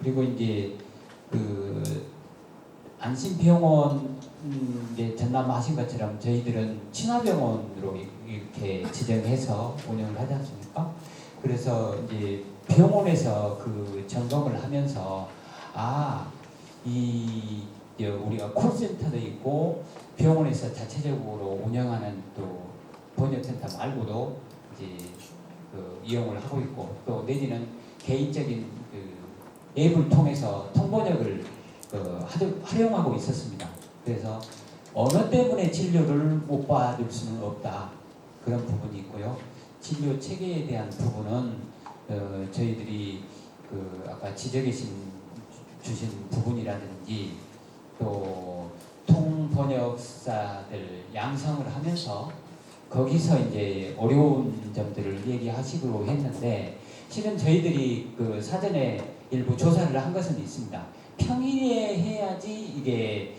그리고 이제 그 안심병원 이제 전남 하신 것처럼 저희들은 친화병원으로 이렇게 지정해서 운영을 하지 않습니까? 그래서 이제 병원에서 그 점검을 하면서 우리가 콜센터도 있고 병원에서 자체적으로 운영하는 또 번역센터 말고도 이제 그 이용을 하고 있고 또 내지는 개인적인 그 앱을 통해서 통번역을 활용하고 있었습니다. 그래서 언어 때문에 진료를 못 받을 수는 없다. 그런 부분이 있고요. 진료 체계에 대한 부분은 저희들이 그 아까 지적해 주신 부분이라든지 또 통번역사들 양성을 하면서 거기서 이제 어려운 점들을 얘기하시기로 했는데 실은 저희들이 그 사전에 일부 조사를 한 것은 있습니다. 평일에 해야지 이게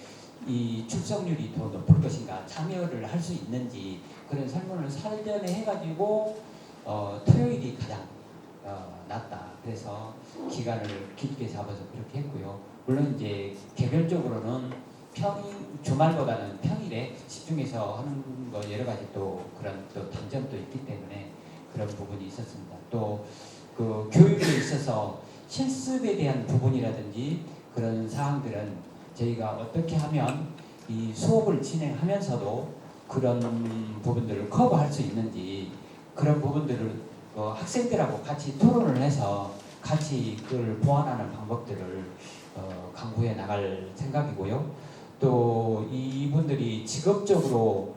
이 출석률이 더 높을 것인가 참여를 할 수 있는지 그런 설문을 사전에 해가지고 토요일이 가장 낫다. 그래서 기간을 길게 잡아서 그렇게 했고요. 물론 이제 개별적으로는 주말보다는 평일에 집중해서 하는 거 여러 가지 또 그런 또 단점도 있기 때문에 그런 부분이 있었습니다. 또 그 교육에 있어서 실습에 대한 부분이라든지 그런 사항들은 저희가 어떻게 하면 이 수업을 진행하면서도 그런 부분들을 커버할 수 있는지 그런 부분들을 학생들하고 같이 토론을 해서 같이 그걸 보완하는 방법들을 강구해 나갈 생각이고요. 또 이분들이 직업적으로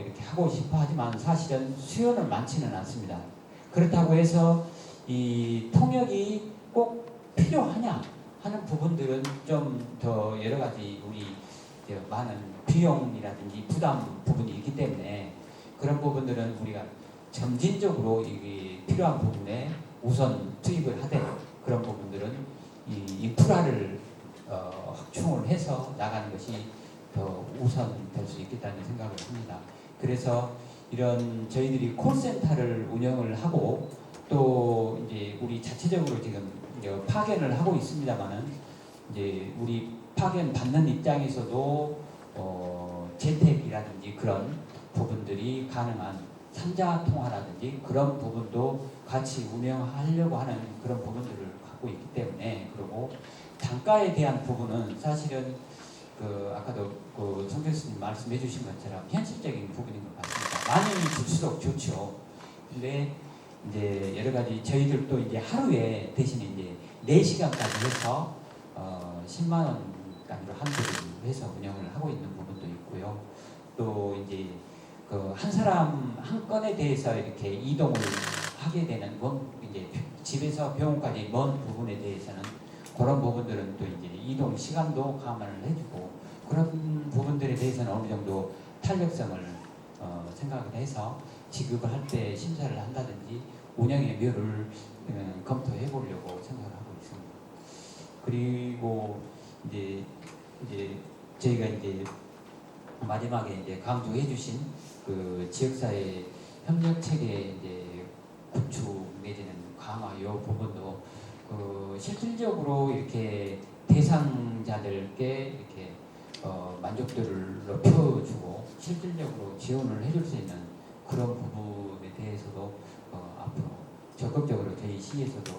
이렇게 하고 싶어 하지만 사실은 수요는 많지는 않습니다. 그렇다고 해서 이 통역이 꼭 필요하냐 하는 부분들은 좀 더 여러 가지 우리 많은 비용이라든지 부담 부분이 있기 때문에 그런 부분들은 우리가 점진적으로 이게 필요한 부분에 우선 투입을 하되 그런 부분들은 이 인프라를 확충을 해서 나가는 것이 더 우선될 수 있겠다는 생각을 합니다. 그래서 이런 저희들이 콜센터를 운영을 하고 또 이제 우리 자체적으로 지금 파견을 하고 있습니다만은 이제 우리 파견 받는 입장에서도 재택이라든지 그런 부분들이 가능한 삼자 통화라든지 그런 부분도 같이 운영하려고 하는 그런 부분들을 갖고 있기 때문에 그리고 단가에 대한 부분은 사실은 그 아까도 그 송 교수님 말씀해 주신 것처럼 현실적인 부분인 것 같습니다. 많이 줄수록 좋죠. 근데 이제 여러 가지 저희들도 이제 하루에 대신에 이제 4시간까지 해서 10만 원 단위로 한도를 해서 운영을 하고 있는 부분도 있고요. 또 이제 그 한 사람 한 건에 대해서 이렇게 이동을 하게 되는 이제 집에서 병원까지 먼 부분에 대해서는 그런 부분들은 또 이제 이동 시간도 감안을 해주고 그런 부분들에 대해서는 어느 정도 탄력성을 생각을 해서 지급을 할 때 심사를 한다든지 운영의 묘를 검토해 보려고 생각을 하고 있습니다. 그리고 이제 저희가 이제 마지막에 이제 강조해 주신 그 지역사회 협력 체계 이제 구축 내지는 강화 이 부분도 그 실질적으로 이렇게 대상자들께 이렇게 만족도를 높여주고 실질적으로 지원을 해줄 수 있는 그런 부분에 대해서도 앞으로 적극적으로 저희 시에서도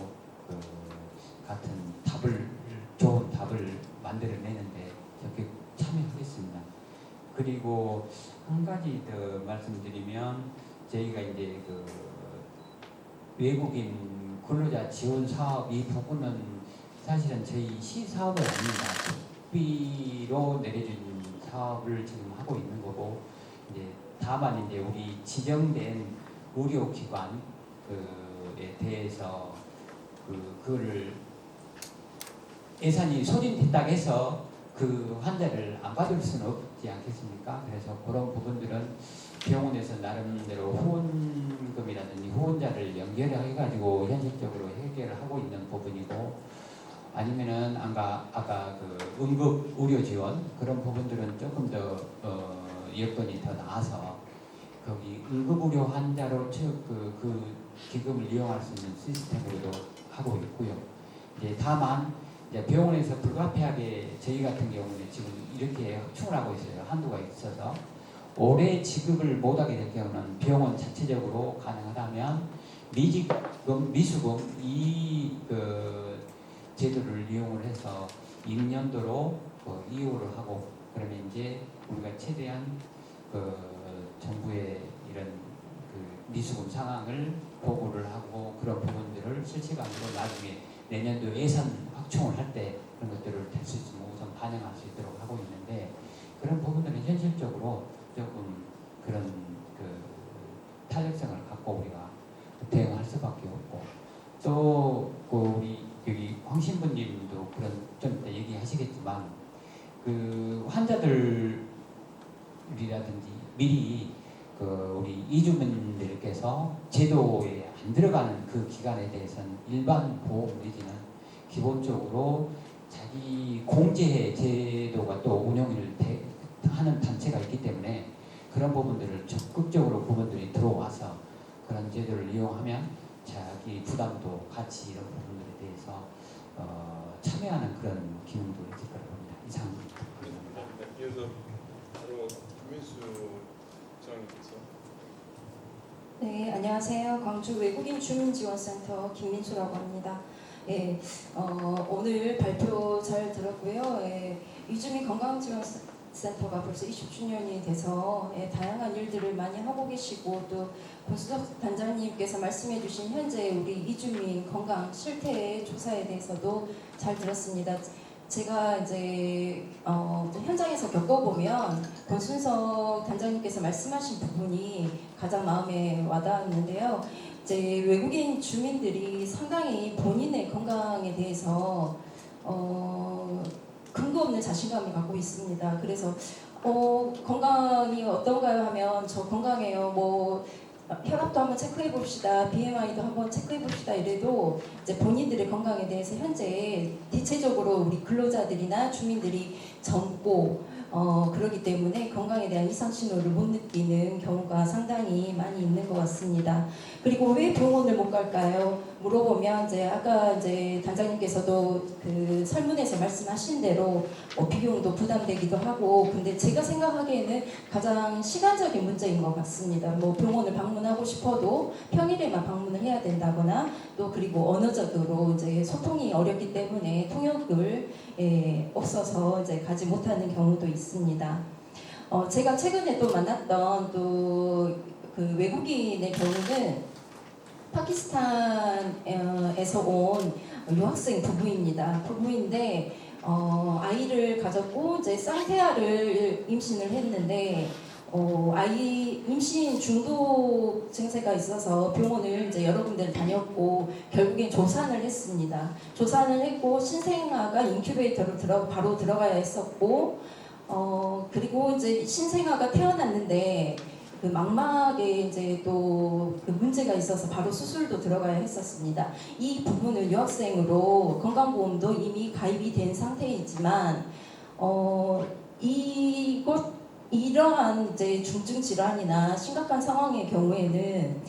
같은 좋은 답을 만들어내는데 적극 참여하겠습니다. 그리고 한 가지 더 말씀드리면 저희가 이제 그 외국인 근로자 지원 사업 이 부분은 사실은 저희 시 사업은 아닙니다. 특비로 내려준 사업을 지금 하고 있는 거고 이제 다만 이제 우리 지정된 의료기관에 대해서 그거를 예산이 소진됐다고 해서 그 환자를 안 받을 수는 없지 않겠습니까? 그래서 그런 부분들은 병원에서 나름대로 후원금이라든지 후원자를 연결해가지고 현실적으로 해결을 하고 있는 부분이고 아니면은 아까 그 응급 의료 지원 그런 부분들은 조금 더 여건이 더 나아서 거기 응급 의료 환자로 그 기금을 이용할 수 있는 시스템으로도 하고 있고요. 이제 다만 이제 병원에서 불가피하게 저희 같은 경우는 지금 이렇게 확충을 하고 있어요. 한도가 있어서 올해 지급을 못하게 될 경우는 병원 자체적으로 가능하다면 미지급, 미수급 이 제도를 이용을 해서 6년도로 이용을 하고 그러면 이제 우리가 최대한 정부의 이런 미수급 상황을 보고를 하고 그런 부분들을 실시간으로 나중에 내년도 예산 확충을 할 때 그런 것들을 될 수 있으면 우선 반영할 수 있도록 하고 있는데 그런 부분들은 현실적으로 조금 그런 탄력성을 갖고 우리가 대응할 수밖에 없고 또 우리 여기 황신부님도 그런 좀 이따 얘기하시겠지만 환자들이라든지 미리 우리 이주민들께서 제도에 안 들어가는 그 기간에 대해서는 일반 보험 내지는 기본적으로 자기 공제 제도가 또 운영을 하는 단체가 있기 때문에 그런 부분들을 적극적으로 부분들이 들어와서 그런 제도를 이용하면 자기 부담도 같이 이런 부분들에 대해서 참여하는 그런 기능도 있을 거라고 봅니다. 이상입니다. 이어서 바로 김민수 장님께서. 네, 안녕하세요. 광주 외국인 주민지원센터 김민수라고 합니다. 예, 오늘 발표 잘 들었고요. 예, 이주민 건강지원센터가 벌써 20주년이 돼서 다양한 일들을 많이 하고 계시고 또 권수석 단장님께서 말씀해주신 현재 우리 이주민 건강 실태 조사에 대해서도 잘 들었습니다. 제가 이제 현장에서 겪어보면 권순석 단장님께서 말씀하신 부분이 가장 마음에 와닿았는데요. 이제 외국인 주민들이 상당히 본인의 건강에 대해서 근거 없는 자신감을 갖고 있습니다. 그래서 건강이 어떤가요 하면 저 건강해요. 뭐 혈압도 한번 체크해 봅시다. BMI도 한번 체크해 봅시다. 이래도 이제 본인들의 건강에 대해서 현재 대체적으로 우리 근로자들이나 주민들이 젊고 그렇기 때문에 건강에 대한 이상 신호를 못 느끼는 경우가 상당히 많이 있는 것 같습니다. 그리고 왜 병원을 못 갈까요? 물어보면 이제 아까 이제 단장님께서도 그 설문에서 말씀하신 대로 비용도 부담되기도 하고 근데 제가 생각하기에는 가장 시간적인 문제인 것 같습니다. 뭐 병원을 방문하고 싶어도 평일에만 방문을 해야 된다거나 또 그리고 언어적으로 이제 소통이 어렵기 때문에 통역을 없어서 이제 가지 못하는 경우도 있습니다. 제가 최근에 또 만났던 또 그 외국인의 경우는 파키스탄에서 온 유학생 부부입니다. 부부인데 아이를 가졌고 이제 쌍태아를 임신을 했는데 아이 임신 중독 증세가 있어서 병원을 이제 여러 군데를 다녔고 결국엔 조산을 했습니다. 조산을 했고 신생아가 인큐베이터로 바로 들어가야 했었고 그리고 이제 신생아가 태어났는데 그 망막에 이제 또 그 문제가 있어서 바로 수술도 들어가야 했었습니다. 이 부분은 유학생으로 건강보험도 이미 가입이 된 상태이지만 이러한 이제 중증 질환이나 심각한 상황의 경우에는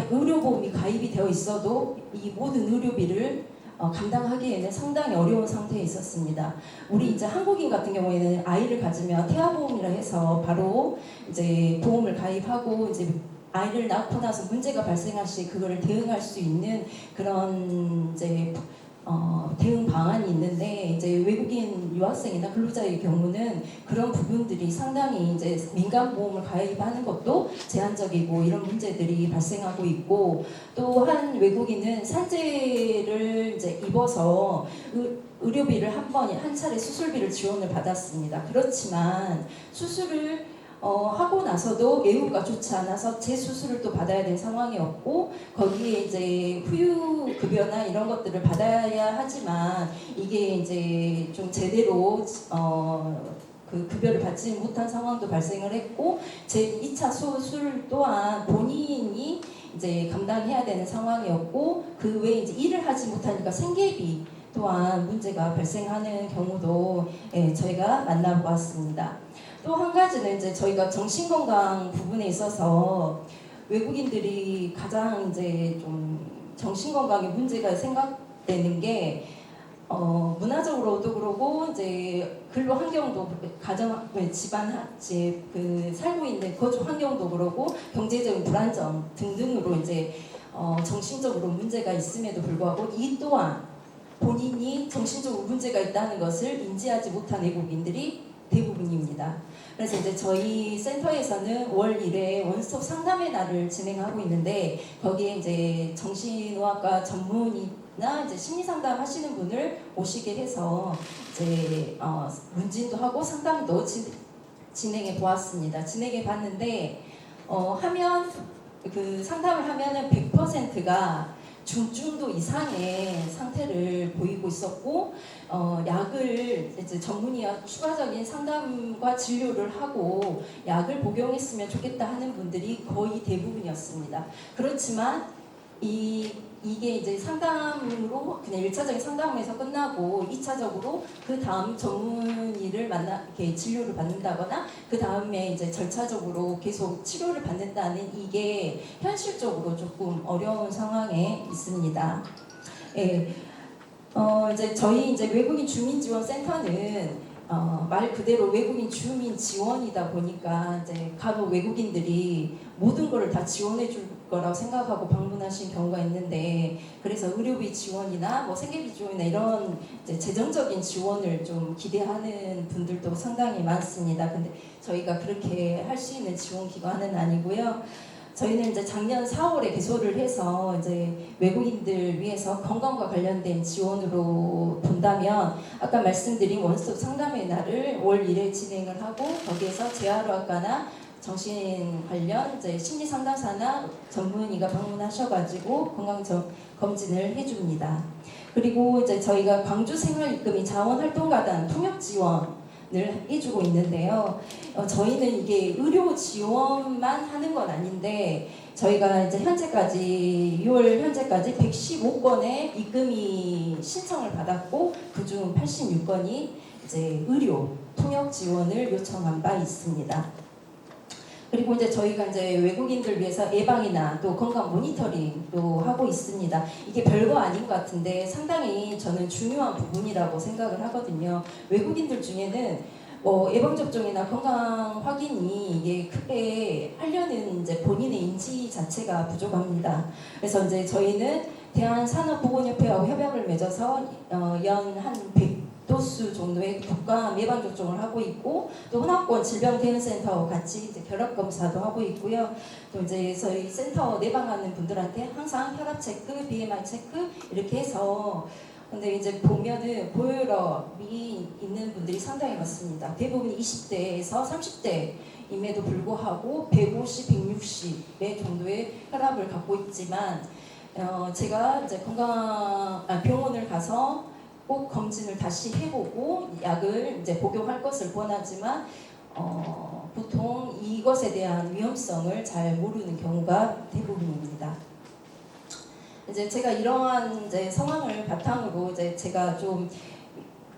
의료보험이 가입이 되어 있어도 이 모든 의료비를 감당하기에는 상당히 어려운 상태에 있었습니다. 우리 이제 한국인 같은 경우에는 아이를 가지면 태아보험이라 해서 바로 이제 보험을 가입하고 이제 아이를 낳고 나서 문제가 발생할 시 그거를 대응할 수 있는 그런 이제 대응 방안이 있는데 이제 외국인 유학생이나 근로자의 경우는 그런 부분들이 상당히 이제 민간 보험을 가입하는 것도 제한적이고 이런 문제들이 발생하고 있고 또 한 외국인은 산재를 이제 입어서 의료비를 한 차례 수술비를 지원을 받았습니다. 그렇지만 수술을 하고 나서도 예후가 좋지 않아서 재수술을 또 받아야 될 상황이 없고 거기에 이제 후유급여나 이런 것들을 받아야 하지만 이게 이제 좀 제대로 그 급여를 받지 못한 상황도 발생을 했고 제 2차 수술 또한 본인이 이제 감당해야 되는 상황이었고 그 외에 이제 일을 하지 못하니까 생계비 또한 문제가 발생하는 경우도 저희가 만나보았습니다. 또 한 가지는 이제 저희가 정신건강 부분에 있어서 외국인들이 가장 이제 좀 정신건강에 문제가 되는 게 문화적으로도 그러고 이제 근로 환경도 가정 집안 이제 그 살고 있는 거주 환경도 그러고 경제적인 불안정 등등으로 이제 정신적으로 문제가 있음에도 불구하고 이 또한 본인이 정신적으로 문제가 있다는 것을 인지하지 못한 외국인들이 대부분입니다. 그래서 이제 저희 센터에서는 월 1회 원스톱 상담의 날을 진행하고 있는데 거기에 이제 정신의학과 전문의나 이제 심리 상담 하시는 분을 오시게 해서 이제 문진도 하고 상담도 진행해 보았습니다. 진행해 봤는데 하면 그 상담을 하면은 100%가 중증도 이상의 상태를 보이고 있었고 약을 이제 전문의와 추가적인 상담과 진료를 하고 약을 복용했으면 좋겠다 하는 분들이 거의 대부분이었습니다. 그렇지만 이게 이제 상담으로 그냥 1차적인 상담에서 끝나고 2차적으로 그 다음 전문의를 이렇게 진료를 받는다거나 그 다음에 이제 절차적으로 계속 치료를 받는다는 이게 현실적으로 조금 어려운 상황에 있습니다. 예. 이제 저희 이제 외국인 주민지원센터는 말 그대로 외국인 주민 지원이다 보니까 이제 간혹 외국인들이 모든 거를 다 지원해 줄 거라고 생각하고 방문하신 경우가 있는데 그래서 의료비 지원이나 뭐 생계비 지원이나 이런 이제 재정적인 지원을 좀 기대하는 분들도 상당히 많습니다. 근데 저희가 그렇게 할 수 있는 지원 기관은 아니고요. 저희는 이제 작년 4월에 개소를 해서 이제 외국인들 위해서 건강과 관련된 지원으로 본다면 아까 말씀드린 원스톱 상담의 날을 월 1회 진행을 하고 거기에서 재활의학과나 정신 관련 이제 심리 상담사나 전문의가 방문하셔가지고 건강 검진을 해줍니다. 그리고 이제 저희가 광주 생활입금이 자원활동가단 통역 지원을 해주고 있는데요. 저희는 이게 의료 지원만 하는 건 아닌데 저희가 이제 현재까지 6월 현재까지 115건의 입금이 신청을 받았고 그중 86건이 이제 의료 통역 지원을 요청한 바 있습니다. 그리고 이제 저희가 이제 외국인들 위해서 예방이나 또 건강 모니터링도 하고 있습니다. 이게 별거 아닌 것 같은데 상당히 저는 중요한 부분이라고 생각을 하거든요. 외국인들 중에는 예방접종이나 건강 확인이 이게 크게 하려는 이제 본인의 인지 자체가 부족합니다. 그래서 이제 저희는 대한산업보건협회하고 협약을 맺어서 연 한 100도수 정도의 독감 예방접종을 하고 있고 또 혼합권 질병대응센터와 같이 이제 결합검사도 하고 있고요. 또 이제 저희 센터 내방하는 분들한테 항상 혈압 체크, BMI 체크 이렇게 해서 근데 이제 보면은 고혈압이 있는 분들이 상당히 많습니다. 대부분 20대에서 30대임에도 불구하고 150, 160의 정도의 혈압을 갖고 있지만 제가 이제 병원을 가서 꼭 검진을 다시 해보고 약을 이제 복용할 것을 권하지만 보통 이것에 대한 위험성을 잘 모르는 경우가 대부분입니다. 이제 제가 이러한 이제 상황을 바탕으로 이제 제가 좀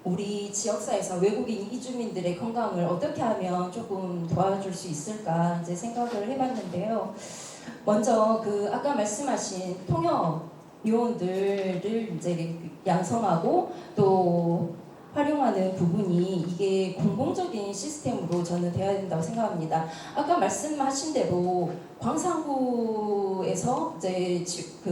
우리 지역사회에서 외국인 이주민들의 건강을 어떻게 하면 조금 도와줄 수 있을까 이제 생각을 해봤는데요. 먼저 그 아까 말씀하신 통역 요원들을 이제 양성하고 또 활용하는 부분이 이게 공공적인 시스템으로 저는 돼야 된다고 생각합니다. 아까 말씀하신 대로 광산구에서 이제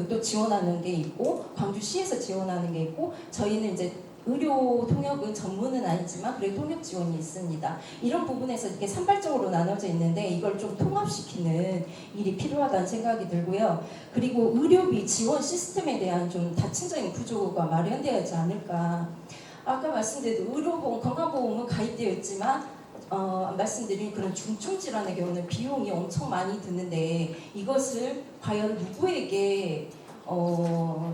또 지원하는 게 있고 광주시에서 지원하는 게 있고 저희는 이제 의료 통역은 전문은 아니지만 그래도 통역 지원이 있습니다. 이런 부분에서 이렇게 산발적으로 나눠져 있는데 이걸 좀 통합시키는 일이 필요하다는 생각이 들고요. 그리고 의료비 지원 시스템에 대한 좀 다층적인 구조가 마련되어야 하지 않을까. 아까 말씀드린 의료보험, 건강보험은 가입되어 있지만 말씀드린 그런 중증 질환의 경우는 비용이 엄청 많이 드는데 이것을 과연 누구에게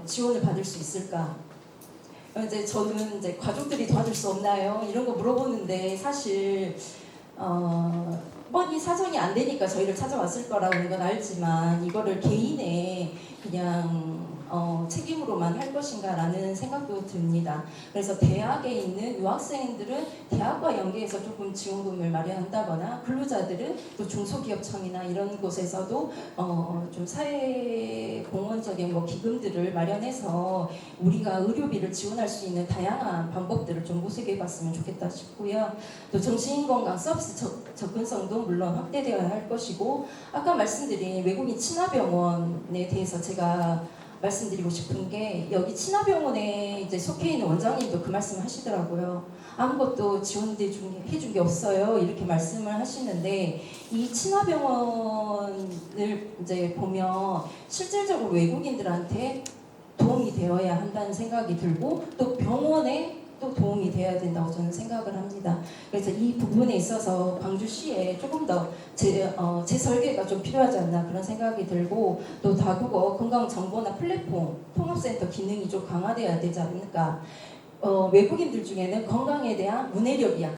지원을 받을 수 있을까? 이제 저는 이제 가족들이 도와줄 수 없나요? 이런 거 물어보는데 사실 뻔히 사정이 안 되니까 저희를 찾아왔을 거라는 건 알지만 이거를 개인의 그냥 책임으로만 할 것인가라는 생각도 듭니다. 그래서 대학에 있는 유학생들은 대학과 연계해서 조금 지원금을 마련한다거나 근로자들은 또 중소기업청이나 이런 곳에서도 좀 사회 공헌적인 뭐 기금들을 마련해서 우리가 의료비를 지원할 수 있는 다양한 방법들을 좀 모색해봤으면 좋겠다 싶고요. 또 정신건강 서비스 접근성도 물론 확대되어야 할 것이고 아까 말씀드린 외국인 친화병원에 대해서 제가 말씀드리고 싶은 게 여기 친화병원에 이제 속해 있는 원장님도 그 말씀을 하시더라고요. 아무것도 해준 게 없어요. 이렇게 말씀을 하시는데 이 친화병원을 이제 보면 실질적으로 외국인들한테 도움이 되어야 한다는 생각이 들고 또 병원에 또 도움이 돼야 된다고 저는 생각을 합니다. 그래서 이 부분에 있어서 광주시에 조금 더 재설계가 좀 필요하지 않나 그런 생각이 들고 또 다국어 건강정보나 플랫폼 통합센터 기능이 좀 강화돼야 되지 않을까. 외국인들 중에는 건강에 대한 문해력이